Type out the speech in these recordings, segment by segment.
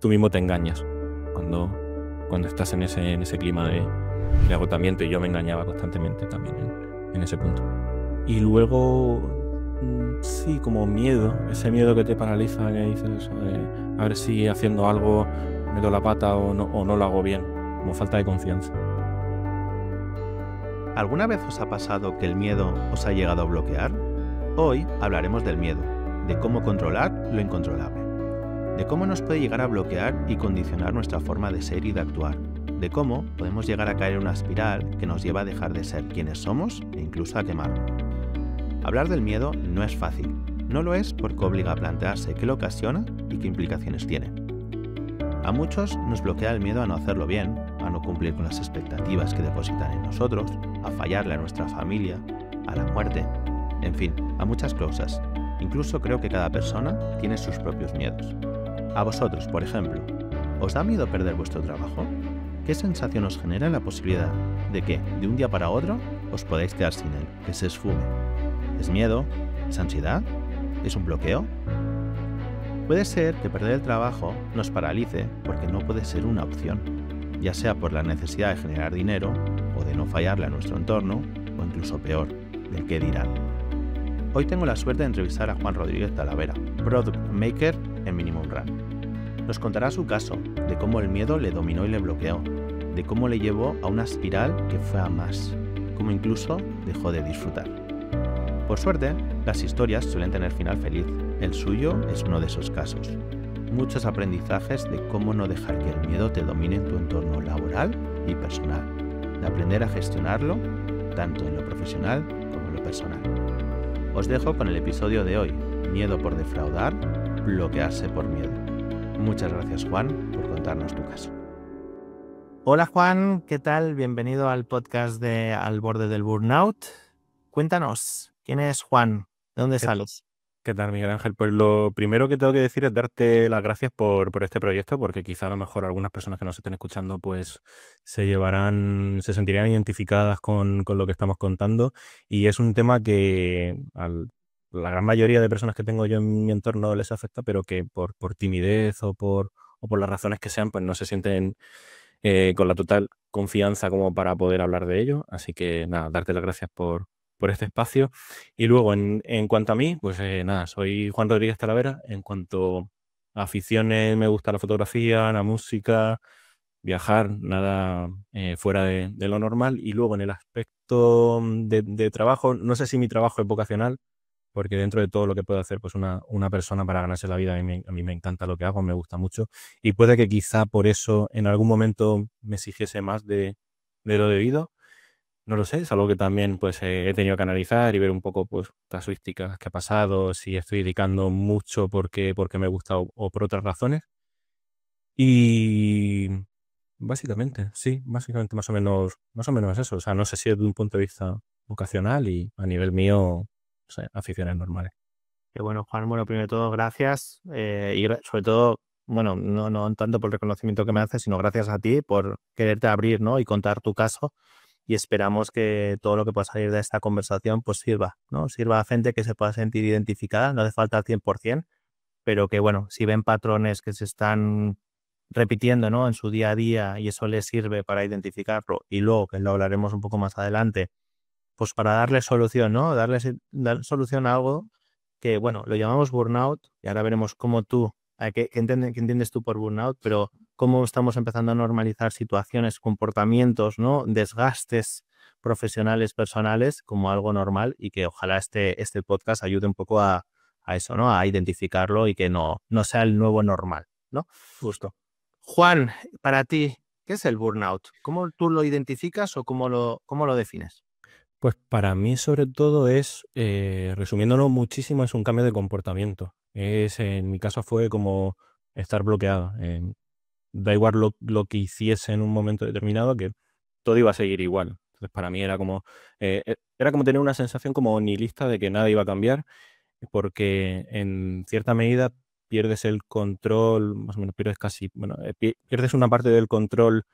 tú mismo te engañas cuando, cuando estás en ese clima de agotamiento, y yo me engañaba constantemente también en ese punto. Y luego, sí, como miedo, ese miedo que te paraliza, que dices, a ver si haciendo algo meto la pata o no lo hago bien, como falta de confianza. ¿Alguna vez os ha pasado que el miedo os ha llegado a bloquear? Hoy hablaremos del miedo, de cómo controlar lo incontrolable, de cómo nos puede llegar a bloquear y condicionar nuestra forma de ser y de actuar, de cómo podemos llegar a caer en una espiral que nos lleva a dejar de ser quienes somos e incluso a quemarnos. Hablar del miedo no es fácil, no lo es porque obliga a plantearse qué lo ocasiona y qué implicaciones tiene. A muchos nos bloquea el miedo a no hacerlo bien, a no cumplir con las expectativas que depositan en nosotros, a fallarle a nuestra familia, a la muerte, en fin, a muchas cosas. Incluso creo que cada persona tiene sus propios miedos. A vosotros, por ejemplo, ¿os da miedo perder vuestro trabajo? ¿Qué sensación os genera la posibilidad de que, de un día para otro, os podáis quedar sin él, que se esfume? ¿Es miedo? ¿Es ansiedad? ¿Es un bloqueo? Puede ser que perder el trabajo nos paralice porque no puede ser una opción, ya sea por la necesidad de generar dinero o de no fallarle a nuestro entorno, o incluso peor, del qué dirán. Hoy tengo la suerte de entrevistar a Juan Rodríguez Talavera, Product Maker en Minimum Run. Nos contará su caso, de cómo el miedo le dominó y le bloqueó, de cómo le llevó a una espiral que fue a más, cómo incluso dejó de disfrutar. Por suerte, las historias suelen tener final feliz. El suyo es uno de esos casos. Muchos aprendizajes de cómo no dejar que el miedo te domine en tu entorno laboral y personal, de aprender a gestionarlo, tanto en lo profesional como en lo personal. Os dejo con el episodio de hoy, Miedo por defraudar, bloquearse por miedo. Muchas gracias, Juan, por contarnos tu caso. Hola, Juan, ¿qué tal? Bienvenido al podcast de Al Borde del Burnout. Cuéntanos, ¿quién es Juan? ¿De dónde sales? ¿Qué tal, Miguel Ángel? Pues lo primero que tengo que decir es darte las gracias por este proyecto, porque quizá a lo mejor algunas personas que nos estén escuchando pues se sentirían identificadas con lo que estamos contando, y es un tema que la gran mayoría de personas que tengo yo en mi entorno les afecta, pero que por timidez o por las razones que sean, pues no se sienten con la total confianza como para poder hablar de ello. Así que nada, darte las gracias por este espacio. Y luego, en cuanto a mí, pues nada, soy Juan Rodríguez Talavera. En cuanto a aficiones, me gusta la fotografía, la música, viajar, nada fuera de lo normal. Y luego en el aspecto de trabajo, no sé si mi trabajo es vocacional, porque dentro de todo lo que puede hacer pues una persona para ganarse la vida, a mí me encanta lo que hago, me gusta mucho, y puede que quizá por eso en algún momento me exigiese más de lo debido. No lo sé, es algo que también pues he tenido que analizar y ver un poco pues casuísticas que ha pasado, si estoy dedicando mucho porque me gusta o por otras razones. Y básicamente más o menos eso. O sea, no sé si es de un punto de vista vocacional y a nivel mío, no sé, aficiones normales. Qué bueno, Juan. Bueno, primero de todo, gracias. Sobre todo, bueno, no tanto por el reconocimiento que me haces, sino gracias a ti por quererte abrir, ¿no? Y contar tu caso. Y esperamos que todo lo que pueda salir de esta conversación pues sirva, ¿no? Sirva a gente que se pueda sentir identificada, no hace falta al 100%, pero que, bueno, si ven patrones que se están repitiendo, ¿no? En su día a día y eso les sirve para identificarlo, y luego, que lo hablaremos un poco más adelante, pues para darle solución, ¿no? Dar solución a algo que, bueno, lo llamamos burnout, y ahora veremos cómo tú, qué entiendes tú por burnout, pero cómo estamos empezando a normalizar situaciones, comportamientos, ¿no? Desgastes profesionales, personales, como algo normal, y que ojalá este podcast ayude un poco a eso, ¿no? A identificarlo y que no sea el nuevo normal, ¿no? Justo. Juan, para ti, ¿qué es el burnout? ¿Cómo tú lo identificas o cómo lo defines? Pues para mí sobre todo es, resumiéndolo muchísimo, es un cambio de comportamiento. En mi caso fue como estar bloqueado. Da igual lo que hiciese en un momento determinado, que todo iba a seguir igual. Entonces para mí era como tener una sensación como nihilista de que nada iba a cambiar, porque en cierta medida pierdes el control, más o menos pierdes casi, bueno, pierdes una parte del control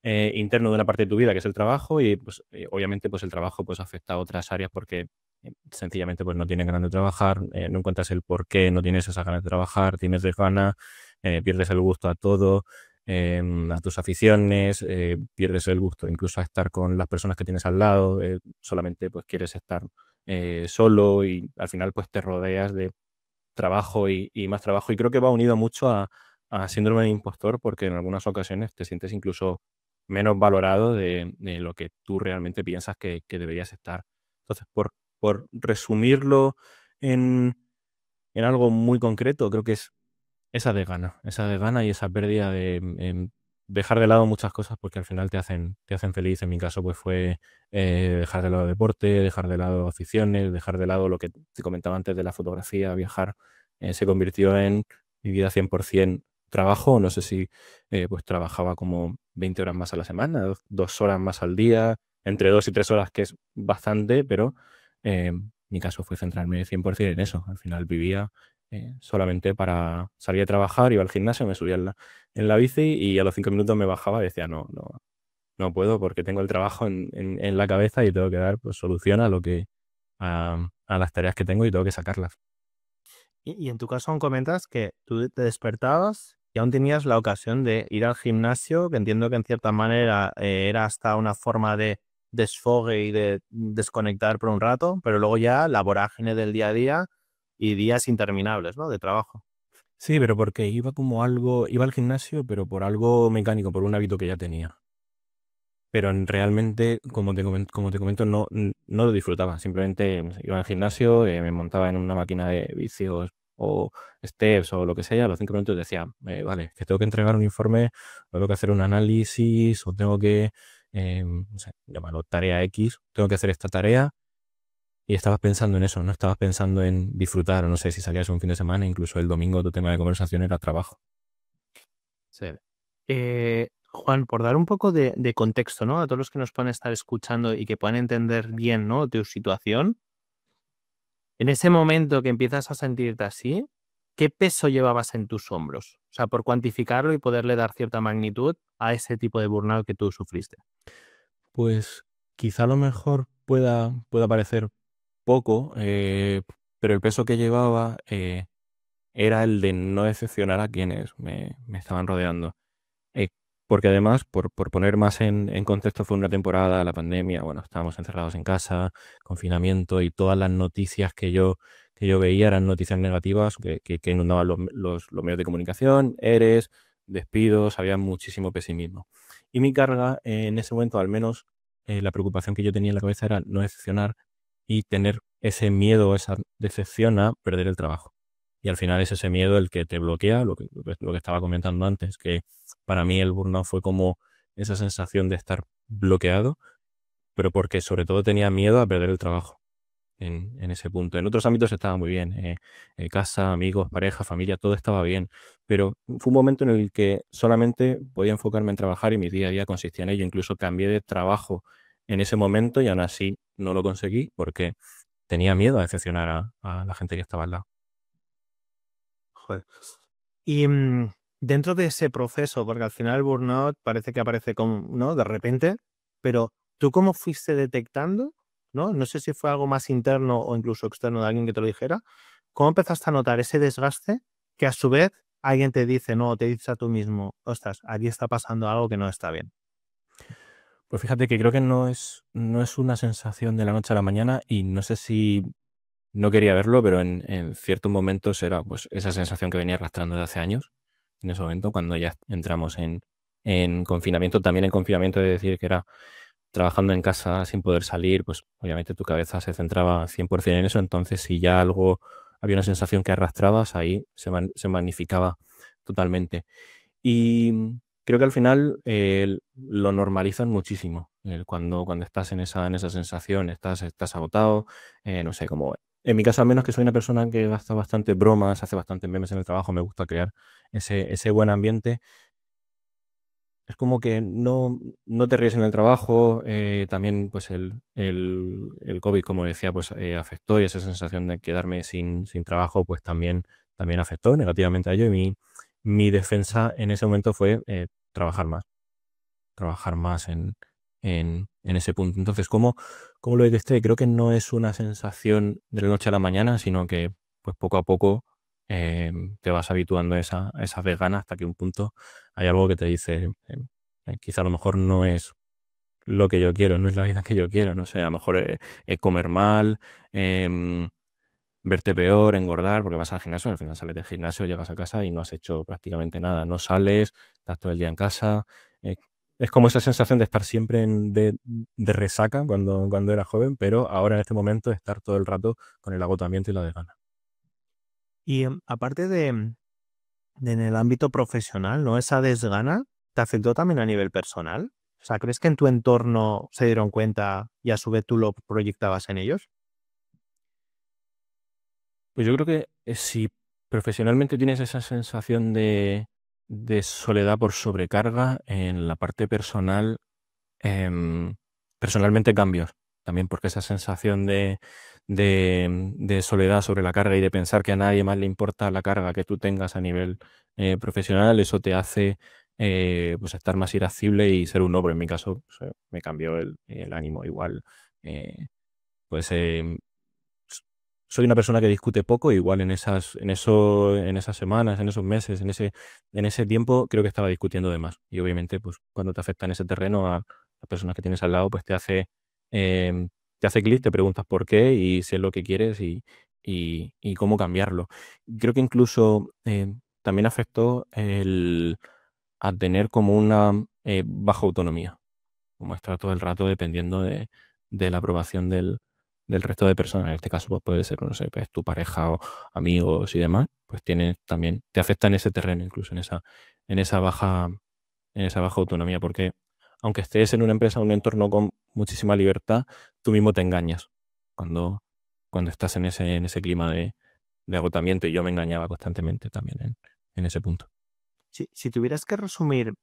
interno de una parte de tu vida, que es el trabajo, y pues obviamente pues el trabajo pues afecta a otras áreas porque sencillamente pues no tienes ganas de trabajar, no encuentras el por qué no tienes esas ganas de trabajar, tienes desgana, pierdes el gusto a todo, a tus aficiones, pierdes el gusto incluso a estar con las personas que tienes al lado, solamente pues quieres estar solo y al final pues te rodeas de trabajo y más trabajo. Y creo que va unido mucho a síndrome de impostor porque en algunas ocasiones te sientes incluso menos valorado de lo que tú realmente piensas que deberías estar. Entonces, por resumirlo en, en algo muy concreto, creo que es esa desgana y esa pérdida de dejar de lado muchas cosas porque al final te hacen feliz. En mi caso, pues fue dejar de lado deporte, dejar de lado aficiones, dejar de lado lo que te comentaba antes de la fotografía, viajar. Se convirtió en mi vida 100% trabajo. No sé si pues trabajaba como 20 horas más a la semana, 2 horas más al día, entre 2 y 3 horas, que es bastante, pero mi caso fue centrarme 100% en eso. Al final vivía solamente para salir a trabajar, iba al gimnasio, me subía en la bici y a los 5 minutos me bajaba y decía, no puedo porque tengo el trabajo en la cabeza y tengo que dar pues, solución a a las tareas que tengo y tengo que sacarlas. Y en tu caso aún comentas que tú te despertabas y aún tenías la ocasión de ir al gimnasio, que entiendo que en cierta manera era hasta una forma de desfogue y de desconectar por un rato, pero luego ya la vorágine del día a día y días interminables, ¿no? De trabajo. Sí, pero porque iba al gimnasio, pero por algo mecánico, por un hábito que ya tenía. Pero realmente, como te comento, no lo disfrutaba. Simplemente iba al gimnasio, me montaba en una máquina de vicios o steps o lo que sea. A los 5 minutos decía, vale, que tengo que entregar un informe, o tengo que hacer un análisis, o tengo que, no sé, llamarlo tarea X, tengo que hacer esta tarea. Y estabas pensando en eso, no estabas pensando en disfrutar, o no sé si salías un fin de semana, incluso el domingo tu tema de conversación era trabajo. Sí. Juan, por dar un poco de contexto, ¿no? A todos los que nos puedan estar escuchando y que puedan entender bien, ¿no? Tu situación. En ese momento que empiezas a sentirte así, ¿qué peso llevabas en tus hombros? O sea, por cuantificarlo y poderle dar cierta magnitud a ese tipo de burnout que tú sufriste. Pues quizá a lo mejor pueda parecer poco, pero el peso que llevaba era el de no decepcionar a quienes me estaban rodeando. Eh, Porque además, por poner más en contexto, fue una temporada, la pandemia, bueno, estábamos encerrados en casa, confinamiento y todas las noticias que yo veía eran noticias negativas que inundaban los medios de comunicación, ERES, despidos, había muchísimo pesimismo. Y mi carga en ese momento, al menos la preocupación que yo tenía en la cabeza era no decepcionar y tener ese miedo, esa decepción a perder el trabajo. Y al final es ese miedo el que te bloquea, lo que estaba comentando antes, que para mí el burnout fue como esa sensación de estar bloqueado, pero porque sobre todo tenía miedo a perder el trabajo en ese punto. En otros ámbitos estaba muy bien, casa, amigos, pareja, familia, todo estaba bien, pero fue un momento en el que solamente podía enfocarme en trabajar y mi día a día consistía en ello. Incluso cambié de trabajo en ese momento y aún así no lo conseguí porque tenía miedo a decepcionar a la gente que estaba al lado. Joder. Y dentro de ese proceso, porque al final el burnout parece que aparece como, ¿no? De repente, pero ¿tú cómo fuiste detectando? ¿No? No sé si fue algo más interno o incluso externo de alguien que te lo dijera. ¿Cómo empezaste a notar ese desgaste que a su vez alguien te dice, no, te dices a tú mismo, ostras, aquí está pasando algo que no está bien? Pues fíjate que creo que no es una sensación de la noche a la mañana y no sé si no quería verlo, pero en ciertos momentos era pues esa sensación que venía arrastrando de hace años. En ese momento, cuando ya entramos en confinamiento, también en confinamiento de decir que era trabajando en casa sin poder salir, pues obviamente tu cabeza se centraba 100% en eso, entonces si ya algo, había una sensación que arrastrabas, ahí se magnificaba totalmente. Y creo que al final lo normalizan muchísimo. Cuando estás en esa sensación, estás agotado, no sé, como en mi caso al menos que soy una persona que gasta bastante bromas, hace bastantes memes en el trabajo, me gusta crear ese buen ambiente. Es como que no te ríes en el trabajo, también pues el COVID, como decía, pues afectó y esa sensación de quedarme sin trabajo, pues también afectó negativamente a ello y mi defensa en ese momento fue trabajar más en ese punto. Entonces, ¿cómo lo detecté? Creo que no es una sensación de la noche a la mañana, sino que pues poco a poco te vas habituando a esas veganas hasta que un punto hay algo que te dice, quizá a lo mejor no es lo que yo quiero, no es la vida que yo quiero, no sé, a lo mejor es comer mal, em, verte peor, engordar, porque vas al gimnasio, al final sales del gimnasio, llegas a casa y no has hecho prácticamente nada, no sales, estás todo el día en casa. eh, es como esa sensación de estar siempre de resaca cuando era joven, pero ahora en este momento estar todo el rato con el agotamiento y la desgana. Y aparte de en el ámbito profesional, ¿no? Esa desgana, ¿te afectó también a nivel personal? O sea, ¿crees que en tu entorno se dieron cuenta y a su vez tú lo proyectabas en ellos? Pues yo creo que si profesionalmente tienes esa sensación de soledad por sobrecarga, en la parte personal, em, personalmente cambios. También porque esa sensación de soledad sobre la carga y de pensar que a nadie más le importa la carga que tú tengas a nivel profesional, eso te hace pues estar más irascible y ser un hombre. En mi caso, pues, me cambió el ánimo igual. eh, pues s- soy una persona que discute poco, igual en esas semanas, en esos meses, en ese tiempo, creo que estaba discutiendo de más. Y obviamente, pues cuando te afecta en ese terreno a las personas que tienes al lado, pues te hace clic, te preguntas por qué y si es lo que quieres y cómo cambiarlo. Creo que incluso también afectó a tener como una baja autonomía, como estar todo el rato dependiendo de la aprobación del resto de personas. En este caso, pues puede ser, no sé, pues tu pareja o amigos y demás, pues tienes también, te afecta en ese terreno, incluso en esa baja, en esa baja autonomía, porque aunque estés en una empresa, un entorno con muchísima libertad, tú mismo te engañas cuando estás en ese clima de agotamiento, y yo me engañaba constantemente también en ese punto. Si tuvieras que resumir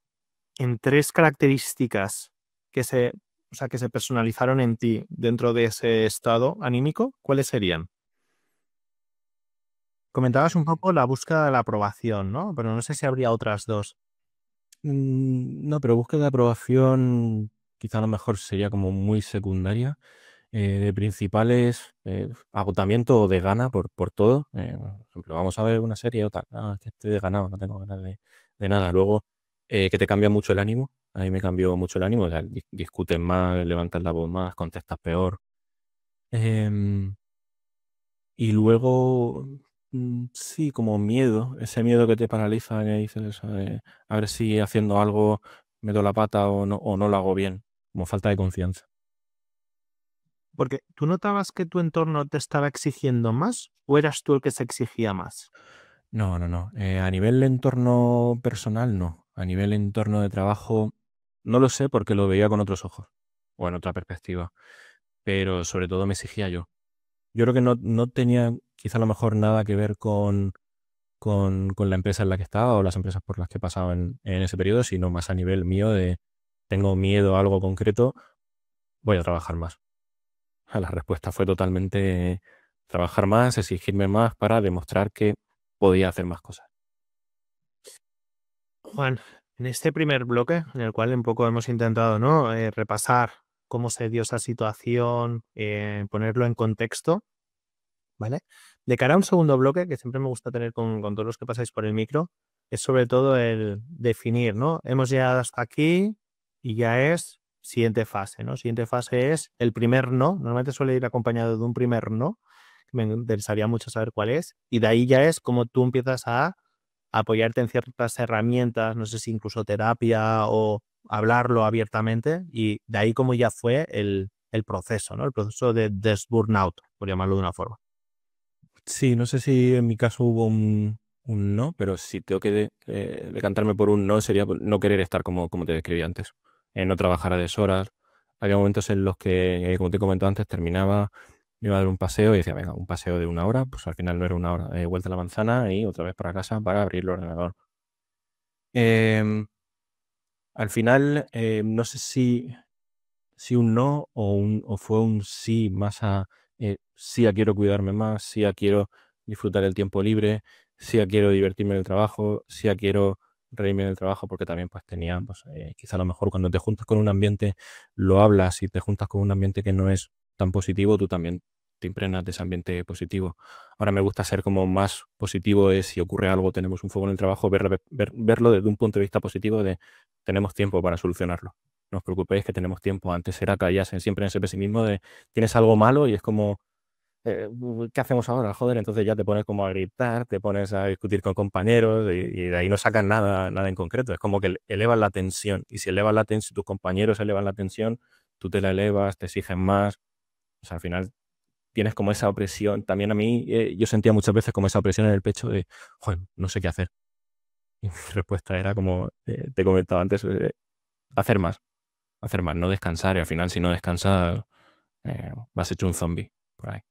en tres características que o sea, que se personalizaron en ti dentro de ese estado anímico, ¿cuáles serían? Comentabas un poco la búsqueda de la aprobación, ¿no? Pero no sé si habría otras dos. No, pero búsqueda de aprobación quizá a lo mejor sería como muy secundaria. De principales, agotamiento o de gana por todo. Por ejemplo, vamos a ver una serie o tal. Ah, es que estoy desganado, no tengo ganas de nada. Luego, que te cambia mucho el ánimo. A mí me cambió mucho el ánimo. O sea, discutes más, levantas la voz más, contestas peor. Em, y luego, sí, como miedo. Ese miedo que te paraliza, que dices, a ver si haciendo algo meto la pata o no lo hago bien. Como falta de confianza. Porque tú notabas que tu entorno te estaba exigiendo más o eras tú el que se exigía más. No, no, no. A nivel entorno personal, no. A nivel entorno de trabajo, no lo sé porque lo veía con otros ojos o en otra perspectiva, pero sobre todo me exigía yo. Yo creo que no tenía quizá a lo mejor nada que ver con la empresa en la que estaba o las empresas por las que pasaba en ese periodo, sino más a nivel mío de tengo miedo a algo concreto, voy a trabajar más. La respuesta fue totalmente trabajar más, exigirme más para demostrar que podía hacer más cosas. Juan, en este primer bloque, en el cual un poco hemos intentado, ¿no? Repasar cómo se dio esa situación, ponerlo en contexto, ¿vale? De cara a un segundo bloque, que siempre me gusta tener con todos los que pasáis por el micro, es sobre todo el definir, ¿no? Hemos llegado hasta aquí y ya es siguiente fase, ¿no? Siguiente fase es el primer no. Normalmente suele ir acompañado de un primer no. Me interesaría mucho saber cuál es. Y de ahí ya es como tú empiezas a apoyarte en ciertas herramientas, no sé si incluso terapia o hablarlo abiertamente. Y de ahí como ya fue el proceso, ¿no? El proceso de desburnout, por llamarlo de una forma. Sí, no sé si en mi caso hubo un no, pero si tengo que decantarme por un no, sería por no querer estar como te describí antes, no trabajar a deshoras. Había momentos en los que, como te comentado antes, terminaba, me iba a dar un paseo y decía, venga, un paseo de una hora, pues al final no era una hora, vuelta a la manzana y otra vez para casa para abrir el ordenador. Em, Al final, no sé si un no o fue un sí más sí a quiero cuidarme más, sí a quiero disfrutar el tiempo libre, sí a quiero divertirme en el trabajo, sí a quiero reírme en el trabajo, porque también pues tenía, pues, quizá a lo mejor cuando te juntas con un ambiente, lo hablas y te juntas con un ambiente que no es tan positivo, tú también te impregnas de ese ambiente positivo. Ahora me gusta ser como más positivo, es si ocurre algo, tenemos un fuego en el trabajo, verlo desde un punto de vista positivo de tenemos tiempo para solucionarlo. No os preocupéis que tenemos tiempo. Antes era callarse siempre en ese pesimismo de tienes algo malo y es como ¿qué hacemos ahora? Joder, entonces ya te pones como a gritar, te pones a discutir con compañeros y de ahí no sacas nada en concreto. Es como que elevas la tensión y si elevas la tensión, tus compañeros elevan la tensión, tú te la elevas, te exigen más. O sea, al final tienes como esa opresión. También a mí, yo sentía muchas veces como esa opresión en el pecho de, joder, no sé qué hacer. Y mi respuesta era como te comentaba antes, hacer más, no descansar. Y al final, si no descansas, vas hecho un zombie por ahí.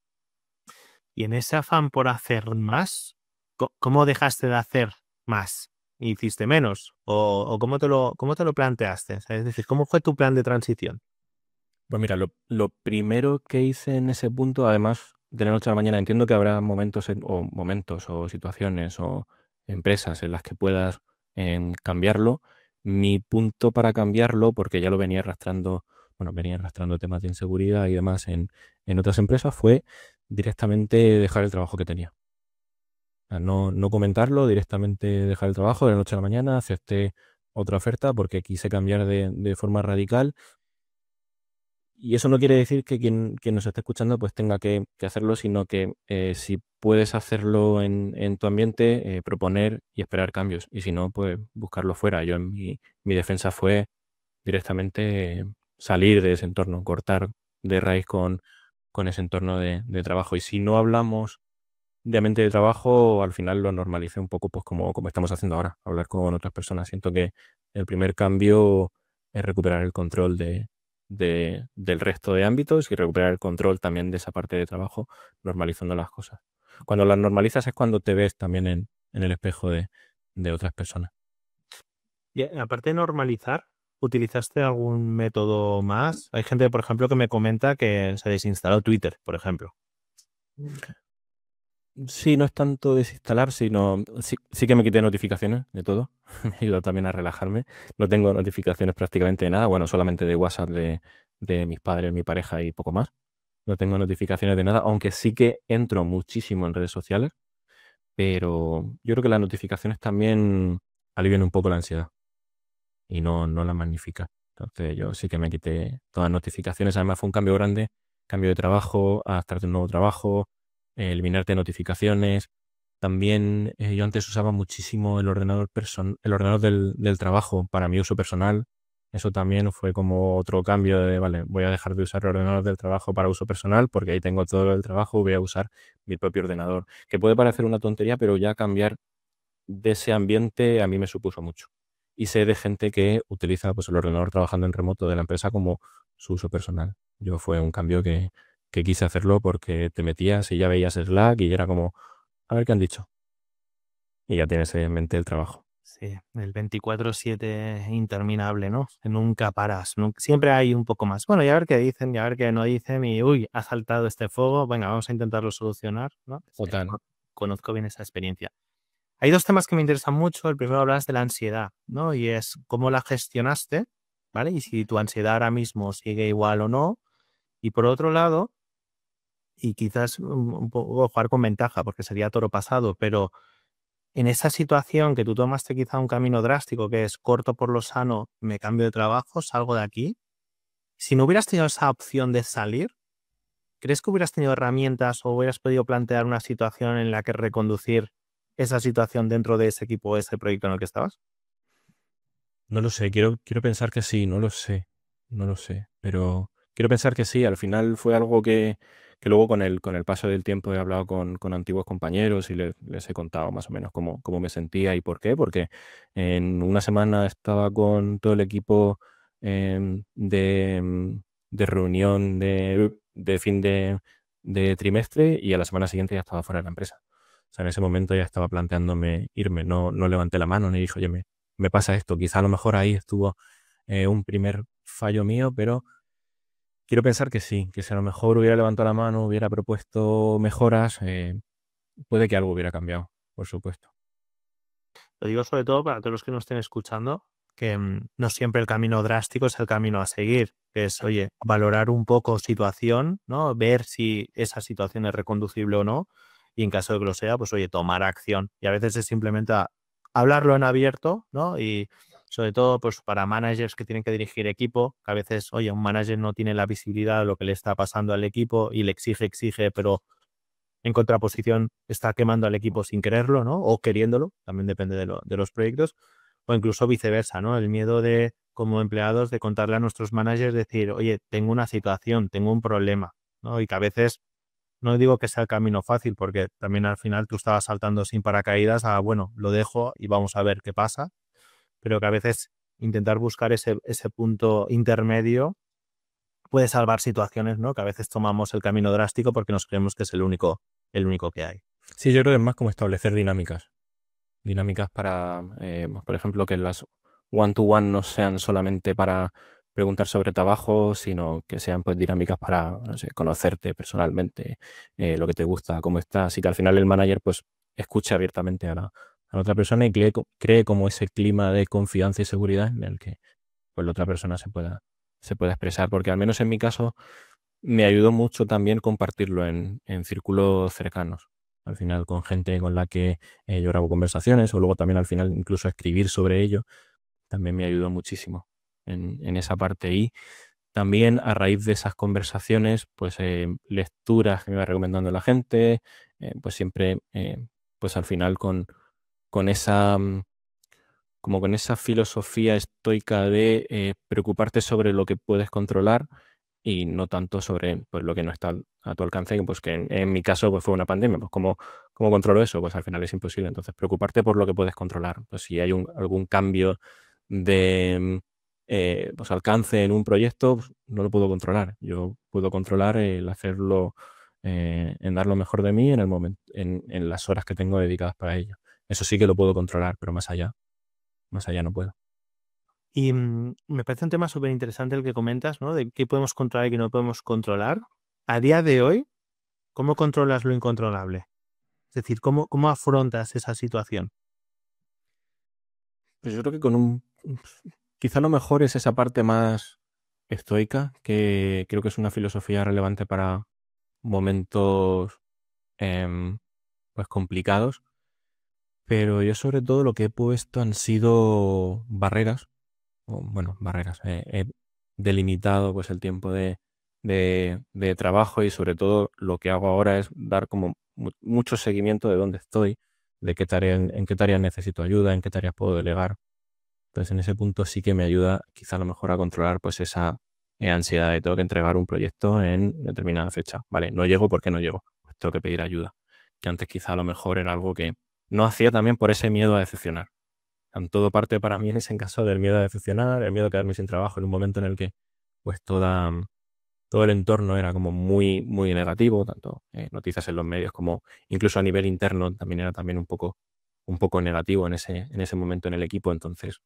Y en ese afán por hacer más, ¿cómo dejaste de hacer más? ¿Y hiciste menos? ¿O cómo te lo planteaste? O sea, es decir, ¿cómo fue tu plan de transición? Pues mira, lo primero que hice en ese punto, además de la noche a la mañana, entiendo que habrá momentos o situaciones o empresas en las que puedas cambiarlo. Mi punto para cambiarlo, porque ya lo venía arrastrando, bueno, venía arrastrando temas de inseguridad y demás en otras empresas, fue directamente dejar el trabajo que tenía. O sea, no comentarlo, directamente dejar el trabajo de la noche a la mañana, acepté otra oferta porque quise cambiar de forma radical. Y eso no quiere decir que quien nos esté escuchando pues tenga que hacerlo, sino que si puedes hacerlo en tu ambiente, proponer y esperar cambios. Y si no, pues buscarlo fuera. Yo en mi defensa fue directamente salir de ese entorno, cortar de raíz con ese entorno de trabajo. Y si no hablamos de ambiente de trabajo, al final lo normalicé un poco pues como estamos haciendo ahora, hablar con otras personas. Siento que el primer cambio es recuperar el control del resto de ámbitos y recuperar el control también de esa parte de trabajo, normalizando las cosas. Cuando las normalizas es cuando te ves también en el espejo de otras personas. Y aparte de normalizar, ¿utilizaste algún método más? Hay gente, por ejemplo, que me comenta que se desinstaló Twitter, por ejemplo. Sí, no es tanto desinstalar, sino sí que me quité notificaciones de todo. Me ayudó también a relajarme. No tengo notificaciones prácticamente de nada, bueno, solamente de WhatsApp de mis padres, mi pareja y poco más. No tengo notificaciones de nada, aunque sí que entro muchísimo en redes sociales, pero yo creo que las notificaciones también alivian un poco la ansiedad y no la magnifica. Entonces yo sí que me quité todas las notificaciones. Además fue un cambio grande, cambio de trabajo, adaptarte a un nuevo trabajo, eliminarte notificaciones. También yo antes usaba muchísimo el ordenador del trabajo para mi uso personal. Eso también fue como otro cambio de, vale, voy a dejar de usar el ordenador del trabajo para uso personal porque ahí tengo todo el trabajo, voy a usar mi propio ordenador. Que puede parecer una tontería, pero ya cambiar de ese ambiente a mí me supuso mucho. Y sé de gente que utiliza pues, el ordenador trabajando en remoto de la empresa como su uso personal. Yo fue un cambio que quise hacerlo porque te metías y ya veías Slack y era como, a ver qué han dicho. Y ya tienes en mente el trabajo. Sí, el 24/7 interminable, ¿no? Nunca paras, siempre hay un poco más. Bueno, y a ver qué dicen, y a ver qué no dicen, y uy, ha saltado este fuego, venga, vamos a intentarlo solucionar, ¿no? Total. Conozco bien esa experiencia. Hay dos temas que me interesan mucho. El primero hablas de la ansiedad, ¿no? Y es cómo la gestionaste, ¿vale? Y si tu ansiedad ahora mismo sigue igual o no. Y por otro lado, y quizás un poco jugar con ventaja, porque sería toro pasado, pero en esa situación que tú tomaste quizá un camino drástico, que es corto por lo sano, me cambio de trabajo, salgo de aquí. Si no hubieras tenido esa opción de salir, ¿crees que hubieras tenido herramientas o hubieras podido plantear una situación en la que reconducir esa situación dentro de ese equipo o ese proyecto en el que estabas? No lo sé, quiero pensar que sí, no lo sé, pero quiero pensar que sí. Al final fue algo que luego con el paso del tiempo he hablado con antiguos compañeros y les he contado más o menos cómo me sentía y por qué, porque en una semana estaba con todo el equipo de reunión de fin de trimestre y a la semana siguiente ya estaba fuera de la empresa. O sea, en ese momento ya estaba planteándome irme, no levanté la mano ni dije, oye, me pasa esto. Quizá a lo mejor ahí estuvo un primer fallo mío, pero quiero pensar que sí, que si a lo mejor hubiera levantado la mano, hubiera propuesto mejoras, puede que algo hubiera cambiado, por supuesto. Lo digo sobre todo para todos los que nos estén escuchando, que no siempre el camino drástico es el camino a seguir. que es, oye, valorar un poco situación, ¿no? Ver si esa situación es reconducible o no, y en caso de que lo sea, pues oye, tomar acción. Y a veces es simplemente hablarlo en abierto, ¿no? Y sobre todo, pues para managers que tienen que dirigir equipo, que a veces, oye, un manager no tiene la visibilidad de lo que le está pasando al equipo y le exige, pero en contraposición está quemando al equipo sin quererlo, ¿no? O queriéndolo, también depende de los proyectos, o incluso viceversa, ¿no? El miedo de, como empleados, de contarle a nuestros managers, decir, oye, tengo una situación, tengo un problema, ¿no? Y que a veces, no digo que sea el camino fácil, porque también al final tú estabas saltando sin paracaídas a, bueno, lo dejo y vamos a ver qué pasa, pero que a veces intentar buscar ese punto intermedio puede salvar situaciones, ¿no? Que a veces tomamos el camino drástico porque nos creemos que es el único que hay. Sí, yo creo que es más como establecer dinámicas. Dinámicas para, por ejemplo, que las one-to-one no sean solamente para preguntar sobre trabajo, sino que sean pues dinámicas para, no sé, conocerte personalmente, lo que te gusta, cómo estás, y que al final el manager pues escuche abiertamente a la otra persona y cree como ese clima de confianza y seguridad en el que pues la otra persona se pueda expresar, porque al menos en mi caso me ayudó mucho también compartirlo en círculos cercanos. Al final con gente con la que yo grabo conversaciones o luego también al final incluso escribir sobre ello, también me ayudó muchísimo en esa parte. Y también a raíz de esas conversaciones, pues lecturas que me iba recomendando la gente, pues siempre, pues al final con esa, como con esa filosofía estoica de preocuparte sobre lo que puedes controlar y no tanto sobre pues, lo que no está a tu alcance, pues que en mi caso pues, fue una pandemia. Pues ¿cómo controlo eso? Pues al final es imposible. Entonces, preocuparte por lo que puedes controlar. Pues si hay algún cambio de pues, alcance en un proyecto, pues, no lo puedo controlar. Yo puedo controlar el hacerlo, en dar lo mejor de mí en el momento, en las horas que tengo dedicadas para ello. Eso sí que lo puedo controlar, pero más allá no puedo. Y me parece un tema súper interesante el que comentas, ¿no? De qué podemos controlar y qué no podemos controlar. A día de hoy, ¿cómo controlas lo incontrolable? Es decir, ¿cómo afrontas esa situación? Pues yo creo que quizá lo mejor es esa parte más estoica, que creo que es una filosofía relevante para momentos pues complicados, pero yo sobre todo lo que he puesto han sido barreras, o bueno, barreras, he delimitado pues el tiempo de trabajo y sobre todo lo que hago ahora es dar como mucho seguimiento de dónde estoy, de qué tarea, en qué tareas necesito ayuda, en qué tareas puedo delegar. Entonces, en ese punto sí que me ayuda quizá a lo mejor a controlar pues esa ansiedad de tengo que entregar un proyecto en determinada fecha. Vale, no llego porque no llego, pues tengo que pedir ayuda. Que antes quizá a lo mejor era algo que no hacía también por ese miedo a decepcionar. En todo parte para mí en ese caso del miedo a decepcionar, el miedo a quedarme sin trabajo en un momento en el que pues todo el entorno era como muy, muy negativo, tanto noticias en los medios como incluso a nivel interno también era también un poco negativo en ese momento en el equipo. Entonces,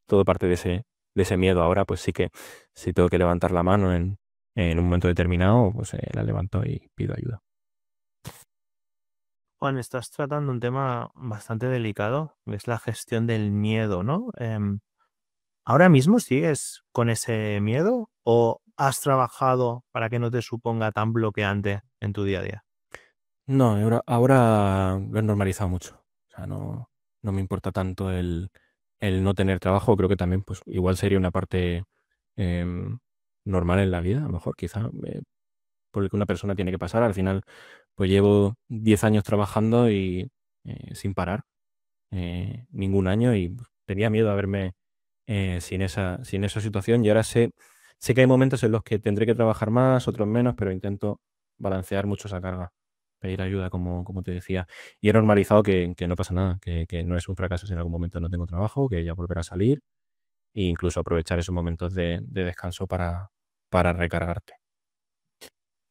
todo parte de ese miedo. Ahora, pues sí que si tengo que levantar la mano en un momento determinado, pues la levanto y pido ayuda. Juan, estás tratando un tema bastante delicado, que es la gestión del miedo, ¿no? ¿Ahora mismo sigues con ese miedo o has trabajado para que no te suponga tan bloqueante en tu día a día? No, ahora lo he normalizado mucho. O sea, no me importa tanto el no tener trabajo. Creo que también, pues, igual sería una parte em, normal en la vida, a lo mejor, quizá, por el que una persona tiene que pasar. Al final, pues llevo 10 años trabajando y sin parar, ningún año, y tenía miedo a verme sin esa situación. Y ahora sé que hay momentos en los que tendré que trabajar más, otros menos, pero intento balancear mucho esa carga, pedir ayuda, como te decía. Y he normalizado que no pasa nada, que no es un fracaso si en algún momento no tengo trabajo, que ya volverá a salir e incluso aprovechar esos momentos de descanso para recargarte.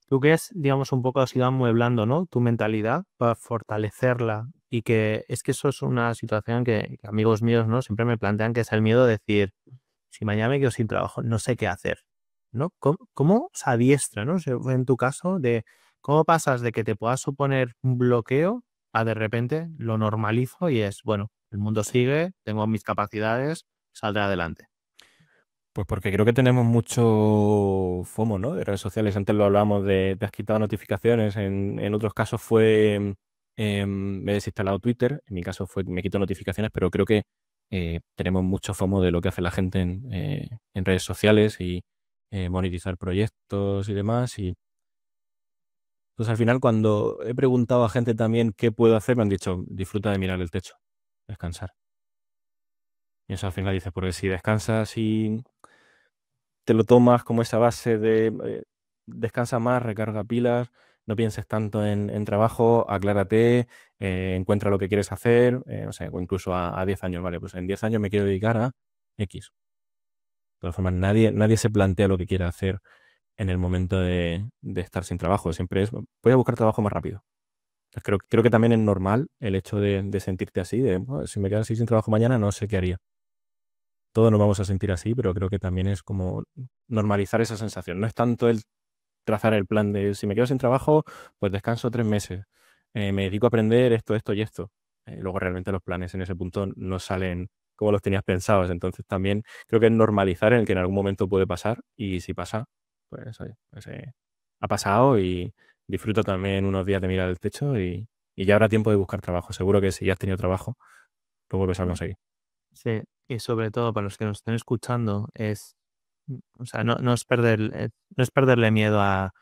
Tú que es, digamos, un poco has ido amueblando, ¿no? Tu mentalidad para fortalecerla y que es que eso es una situación que amigos míos, ¿no? Siempre me plantean que es el miedo de decir, si mañana me quedo sin trabajo, no sé qué hacer, ¿no? ¿Cómo se adiestra, ¿no? En tu caso, de cómo pasas de que te pueda suponer un bloqueo a de repente lo normalizo y es, bueno, el mundo sigue, tengo mis capacidades, saldré adelante. Pues porque creo que tenemos mucho FOMO, ¿no? De redes sociales. Antes lo hablábamos de te has quitado notificaciones. En otros casos fue me he desinstalado Twitter. En mi caso fue me quito notificaciones, pero creo que tenemos mucho FOMO de lo que hace la gente en redes sociales y monetizar proyectos y demás. Y pues al final, cuando he preguntado a gente también qué puedo hacer, me han dicho, disfruta de mirar el techo, descansar. Y eso al final dices, porque si descansas y te lo tomas como esa base de descansa más, recarga pilas, no pienses tanto en trabajo, aclárate, encuentra lo que quieres hacer, no sé, o incluso a 10 años, ¿vale? Pues en 10 años me quiero dedicar a X. De todas formas, nadie se plantea lo que quiere hacer en el momento de estar sin trabajo. Siempre es, voy a buscar trabajo más rápido. Entonces, creo que también es normal el hecho de sentirte así, de "Bueno, si me quedo así sin trabajo mañana, no sé qué haría". Todos nos vamos a sentir así, pero creo que también es como normalizar esa sensación. No es tanto el trazar el plan de si me quedo sin trabajo, pues descanso 3 meses. Me dedico a aprender esto, esto y esto. Luego realmente los planes en ese punto no salen como los tenías pensados. Entonces también creo que es normalizar en el que en algún momento puede pasar y si pasa, pues, oye, pues, ha pasado y disfruto también unos días de mirar el techo y ya habrá tiempo de buscar trabajo. Seguro que si ya has tenido trabajo, lo vuelves a conseguir. Sí, y sobre todo para los que nos estén escuchando o sea, no es perderle miedo a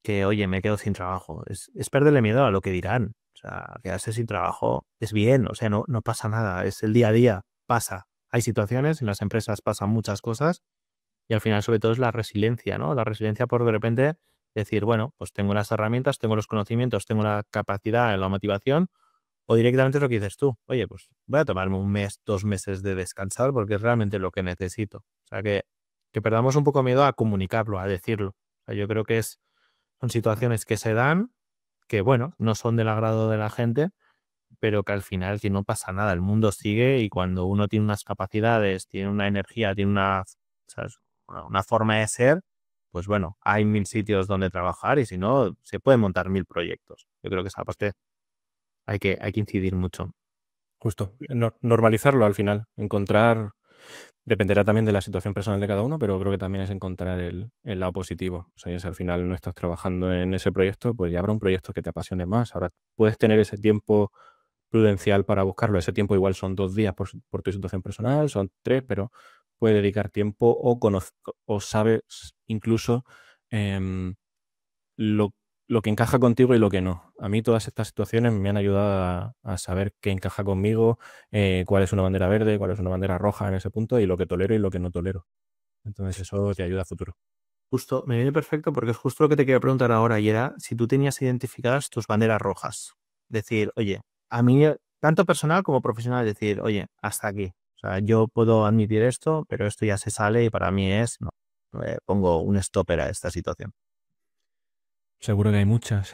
que, oye, me quedo sin trabajo, es perderle miedo a lo que dirán. O sea, quedarse sin trabajo es bien, o sea, no pasa nada, es el día a día, pasa. Hay situaciones, en las empresas pasan muchas cosas y al final sobre todo es la resiliencia, ¿no? La resiliencia por de repente decir, bueno, pues tengo las herramientas, tengo los conocimientos, tengo la capacidad, la motivación. O directamente es lo que dices tú. Oye, pues voy a tomarme un mes, 2 meses de descansar porque es realmente lo que necesito. O sea, que perdamos un poco miedo a comunicarlo, a decirlo. O sea, yo creo que son situaciones que se dan, que bueno, no son del agrado de la gente, pero que al final que no pasa nada. El mundo sigue y cuando uno tiene unas capacidades, tiene una energía, tiene ¿sabes? Una forma de ser, pues bueno, hay 1000 sitios donde trabajar y si no, se pueden montar 1000 proyectos. Yo creo que esa parte hay que incidir mucho. Justo, normalizarlo al final, encontrar, dependerá también de la situación personal de cada uno, pero creo que también es encontrar el lado positivo. O sea, si al final no estás trabajando en ese proyecto, pues ya habrá un proyecto que te apasione más. Ahora puedes tener ese tiempo prudencial para buscarlo. Ese tiempo igual son 2 días por tu situación personal, son 3, pero puedes dedicar tiempo o sabes incluso em, lo, lo que encaja contigo y lo que no. A mí todas estas situaciones me han ayudado a saber qué encaja conmigo, cuál es una bandera verde, cuál es una bandera roja en ese punto y lo que tolero y lo que no tolero. Entonces eso te ayuda a futuro. Justo, me viene perfecto porque es justo lo que te quería preguntar ahora y era si tú tenías identificadas tus banderas rojas. Decir, oye, a mí, tanto personal como profesional, decir, oye, hasta aquí. O sea, yo puedo admitir esto, pero esto ya se sale y para mí no, pongo un stopper a esta situación. Seguro que hay muchas.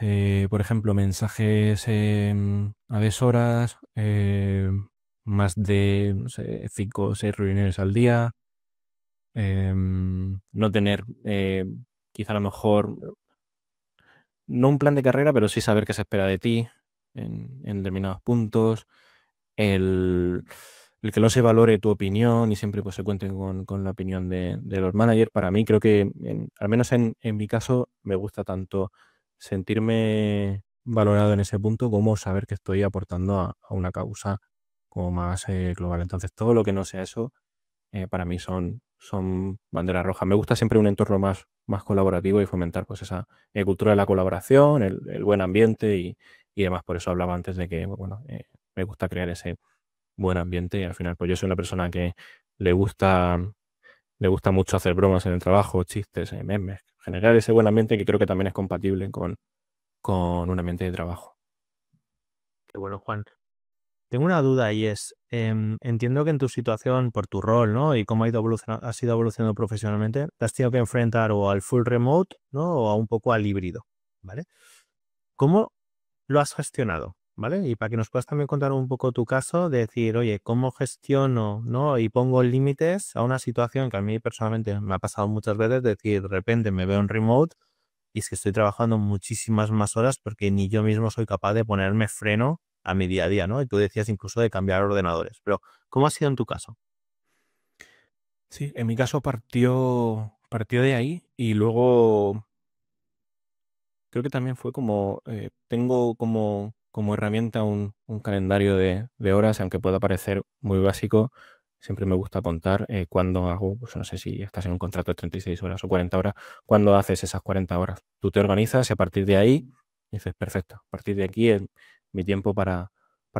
Por ejemplo, mensajes a deshoras, más de, no sé, 5 o 6 reuniones al día, no tener, quizá a lo mejor, no un plan de carrera, pero sí saber qué se espera de ti en determinados puntos, el, el que no se valore tu opinión y siempre pues, se cuente con la opinión de los managers. Para mí creo que, al menos en mi caso, me gusta tanto sentirme valorado en ese punto como saber que estoy aportando a una causa como más global. Entonces, todo lo que no sea eso, para mí son banderas rojas. Me gusta siempre un entorno más colaborativo y fomentar pues esa cultura de la colaboración, el buen ambiente y demás. Por eso hablaba antes de que, bueno, me gusta crear ese buen ambiente y al final, pues yo soy una persona que le gusta, le gusta mucho hacer bromas en el trabajo, chistes, memes, generar ese buen ambiente que creo que también es compatible con un ambiente de trabajo. Qué bueno, Juan. Tengo una duda y entiendo que en tu situación, por tu rol, ¿no? Y cómo has ido evolucionando profesionalmente, te has tenido que enfrentar o al full remote, ¿no? O a un poco al híbrido, ¿vale? ¿Cómo lo has gestionado? ¿Vale? Y para que nos puedas también contar un poco tu caso, de decir, oye, ¿cómo gestiono, ¿no? Y pongo límites a una situación que a mí personalmente me ha pasado muchas veces, decir, de repente me veo en remote y es que estoy trabajando muchísimas más horas porque ni yo mismo soy capaz de ponerme freno a mi día a día, ¿no? Y tú decías incluso de cambiar ordenadores, pero ¿cómo ha sido en tu caso? Sí, en mi caso partió de ahí y luego creo que también fue como, tengo como herramienta un calendario de horas, aunque pueda parecer muy básico, siempre me gusta contar cuando hago, pues no sé si estás en un contrato de 36 horas o 40 horas, cuando haces esas 40 horas. Tú te organizas y a partir de ahí dices, perfecto, a partir de aquí es mi tiempo para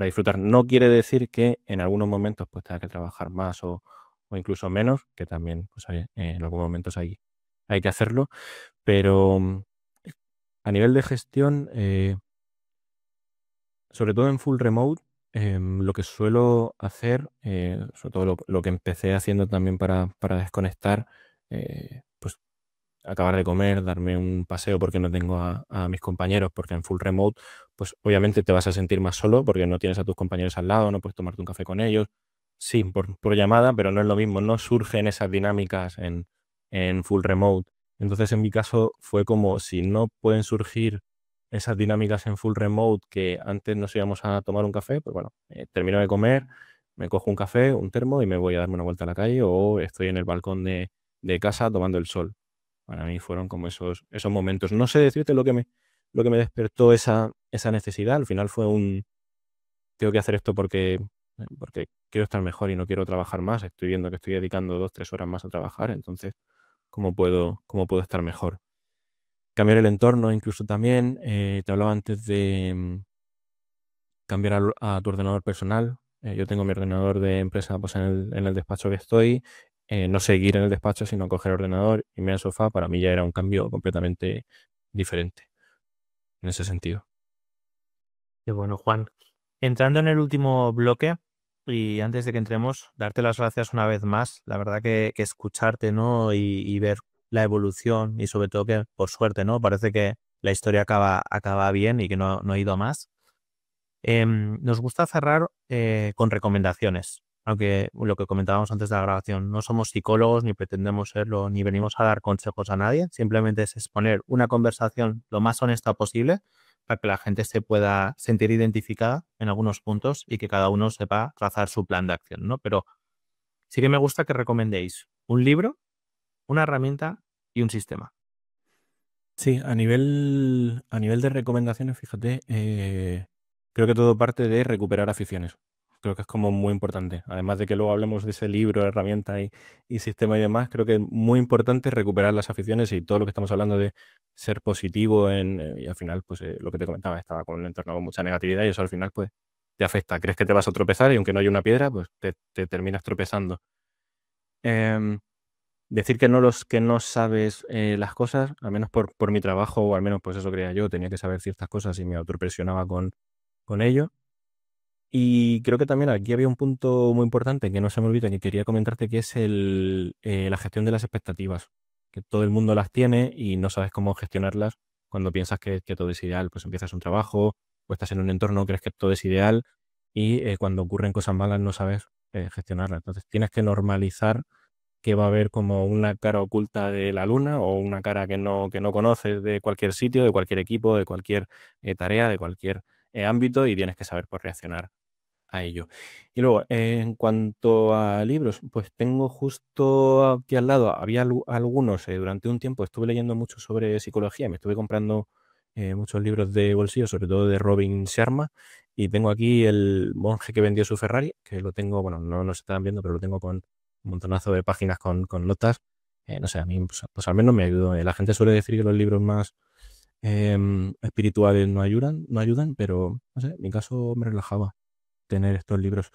disfrutar. No quiere decir que en algunos momentos pues tenga que trabajar más o incluso menos, que también pues, en algunos momentos hay que hacerlo, pero a nivel de gestión, sobre todo en full remote, lo que suelo hacer, sobre todo lo que empecé haciendo también para desconectar, pues acabar de comer, darme un paseo porque no tengo a mis compañeros, porque en full remote, pues obviamente te vas a sentir más solo porque no tienes a tus compañeros al lado, no puedes tomarte un café con ellos. Sí, por llamada, pero no es lo mismo, no surgen esas dinámicas en full remote. Entonces, en mi caso, fue como si no pueden surgir esas dinámicas en full remote que antes nos íbamos a tomar un café, pues bueno, termino de comer, me cojo un café, un termo y me voy a darme una vuelta a la calle o estoy en el balcón de casa tomando el sol. Para mí fueron como esos momentos. No sé decirte lo que me despertó esa necesidad. Al final fue tengo que hacer esto porque quiero estar mejor y no quiero trabajar más. Estoy viendo que estoy dedicando 2, 3 horas más a trabajar. Entonces, ¿cómo puedo estar mejor? Cambiar el entorno, incluso también. Te hablaba antes de cambiar a tu ordenador personal. Yo tengo mi ordenador de empresa pues, en el despacho que estoy. No seguir en el despacho, sino coger el ordenador, irme al sofá. Para mí ya era un cambio completamente diferente en ese sentido. Qué bueno, Juan. Entrando en el último bloque y antes de que entremos, darte las gracias una vez más. La verdad que escucharte, ¿no? Y ver la evolución y sobre todo que, por suerte, ¿no? Parece que la historia acaba bien y que no ha ido a más. Nos gusta cerrar con recomendaciones, aunque lo que comentábamos antes de la grabación, no somos psicólogos ni pretendemos serlo, ni venimos a dar consejos a nadie, simplemente es exponer una conversación lo más honesta posible para que la gente se pueda sentir identificada en algunos puntos y que cada uno sepa trazar su plan de acción, ¿no? Pero sí que me gusta que recomendéis un libro, una herramienta y un sistema. Sí, a nivel de recomendaciones, fíjate, creo que todo parte de recuperar aficiones. Creo que es como muy importante. Además de que luego hablemos de ese libro, herramienta y sistema y demás, creo que es muy importante recuperar las aficiones y todo lo que estamos hablando de ser positivo y al final, pues lo que te comentaba, estaba con un entorno con mucha negatividad y eso al final, pues te afecta. Crees que te vas a tropezar y aunque no haya una piedra, pues te terminas tropezando. Em, Decir que no sabes las cosas, al menos por mi trabajo, o al menos pues eso creía yo, tenía que saber ciertas cosas y me autopresionaba con ello. Y creo que también aquí había un punto muy importante que no se me olvida que quería comentarte, que es la gestión de las expectativas, que todo el mundo las tiene y no sabes cómo gestionarlas cuando piensas que todo es ideal, pues empiezas un trabajo o estás en un entorno, crees que todo es ideal y cuando ocurren cosas malas no sabes gestionarlas. Entonces tienes que normalizar que va a haber como una cara oculta de la luna o una cara que no conoces de cualquier sitio, de cualquier equipo, de cualquier tarea, de cualquier ámbito y tienes que saber pues, reaccionar a ello. Y luego, en cuanto a libros, pues tengo justo aquí al lado, había algunos, durante un tiempo estuve leyendo mucho sobre psicología, me estuve comprando muchos libros de bolsillo, sobre todo de Robin Sharma, y tengo aquí El monje que vendió su Ferrari, que lo tengo, bueno, no se están viendo, pero lo tengo con un montonazo de páginas con notas. No sé, a mí, pues al menos me ayudó. La gente suele decir que los libros más espirituales no ayudan, pero no sé, en mi caso me relajaba tener estos libros.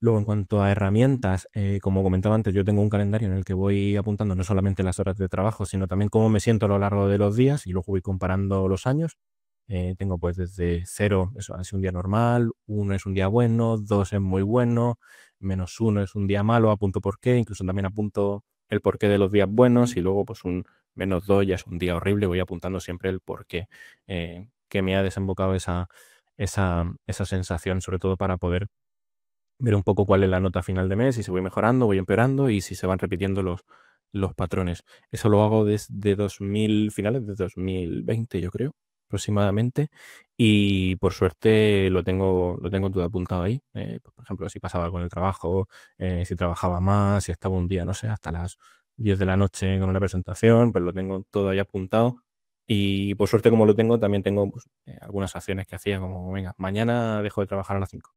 Luego, en cuanto a herramientas, como comentaba antes, yo tengo un calendario en el que voy apuntando no solamente las horas de trabajo, sino también cómo me siento a lo largo de los días y luego voy comparando los años. Tengo pues desde 0, eso es un día normal, 1 es un día bueno, 2 es muy bueno, -1 es un día malo, apunto por qué, incluso también apunto el porqué de los días buenos y luego pues un -2 ya es un día horrible, voy apuntando siempre el porqué que me ha desembocado esa sensación, sobre todo para poder ver un poco cuál es la nota final de mes, si se voy mejorando, voy empeorando y si se van repitiendo los patrones. Eso lo hago desde finales de 2020, yo creo. aproximadamente. Y por suerte lo tengo todo apuntado ahí. Por ejemplo, si pasaba con el trabajo, si trabajaba más, si estaba un día, no sé, hasta las 10 de la noche con una presentación, pues lo tengo todo ahí apuntado. Y por suerte, como lo tengo, también tengo pues, algunas acciones que hacía, como, venga, mañana dejo de trabajar a las 5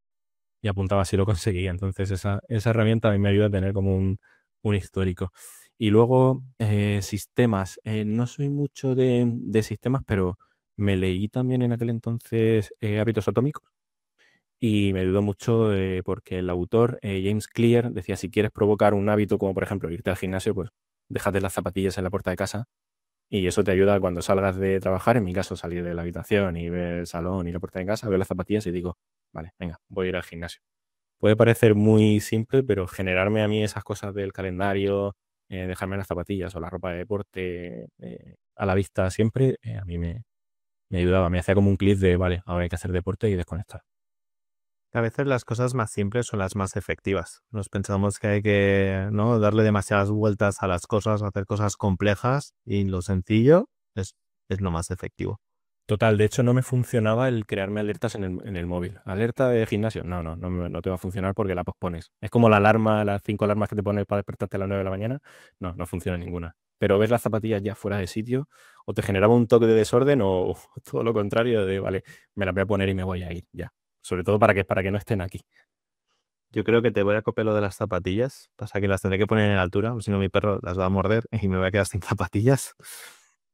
y apuntaba si lo conseguía. Entonces, esa herramienta a mí me ayuda a tener como un histórico. Y luego, sistemas. No soy mucho de sistemas, pero me leí también en aquel entonces Hábitos Atómicos y me ayudó mucho porque el autor, James Clear, decía, si quieres provocar un hábito como por ejemplo irte al gimnasio, pues déjate las zapatillas en la puerta de casa y eso te ayuda cuando salgas de trabajar, en mi caso salir de la habitación y ver el salón y la puerta de casa, veo las zapatillas y digo, vale, venga, voy a ir al gimnasio. Puede parecer muy simple, pero generarme a mí esas cosas del calendario, dejarme las zapatillas o la ropa de deporte a la vista siempre, a mí me ayudaba, me hacía como un clic de, vale, ahora hay que hacer deporte y desconectar. A veces las cosas más simples son las más efectivas. Nos pensamos que hay que, ¿no?, darle demasiadas vueltas a las cosas, hacer cosas complejas y lo sencillo es lo más efectivo. Total, de hecho no me funcionaba el crearme alertas en el móvil. Alerta de gimnasio. No te va a funcionar porque la pospones. Es como la alarma, las 5 alarmas que te pones para despertarte a las 9 de la mañana. No funciona ninguna. Pero ves las zapatillas ya fuera de sitio o te generaba un toque de desorden o todo lo contrario de, vale, me las voy a poner y me voy a ir ya. Sobre todo para que no estén aquí. Yo creo que te voy a copiar lo de las zapatillas. Pasa que las tendré que poner en altura, o si no mi perro las va a morder y me voy a quedar sin zapatillas.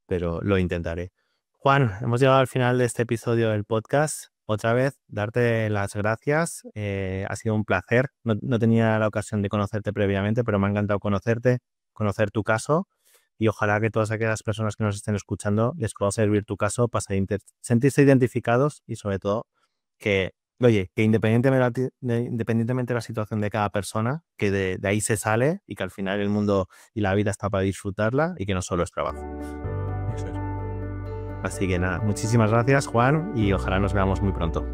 Pero lo intentaré. Juan, hemos llegado al final de este episodio del podcast. Otra vez, darte las gracias. Ha sido un placer. No tenía la ocasión de conocerte previamente, pero me ha encantado conocerte, conocer tu caso y ojalá que todas aquellas personas que nos estén escuchando les pueda servir tu caso para sentirse identificados y sobre todo que, oye, que independientemente de la situación de cada persona, que de ahí se sale y que al final el mundo y la vida está para disfrutarla y que no solo es trabajo. Eso es. Así que nada, muchísimas gracias, Juan, y ojalá nos veamos muy pronto.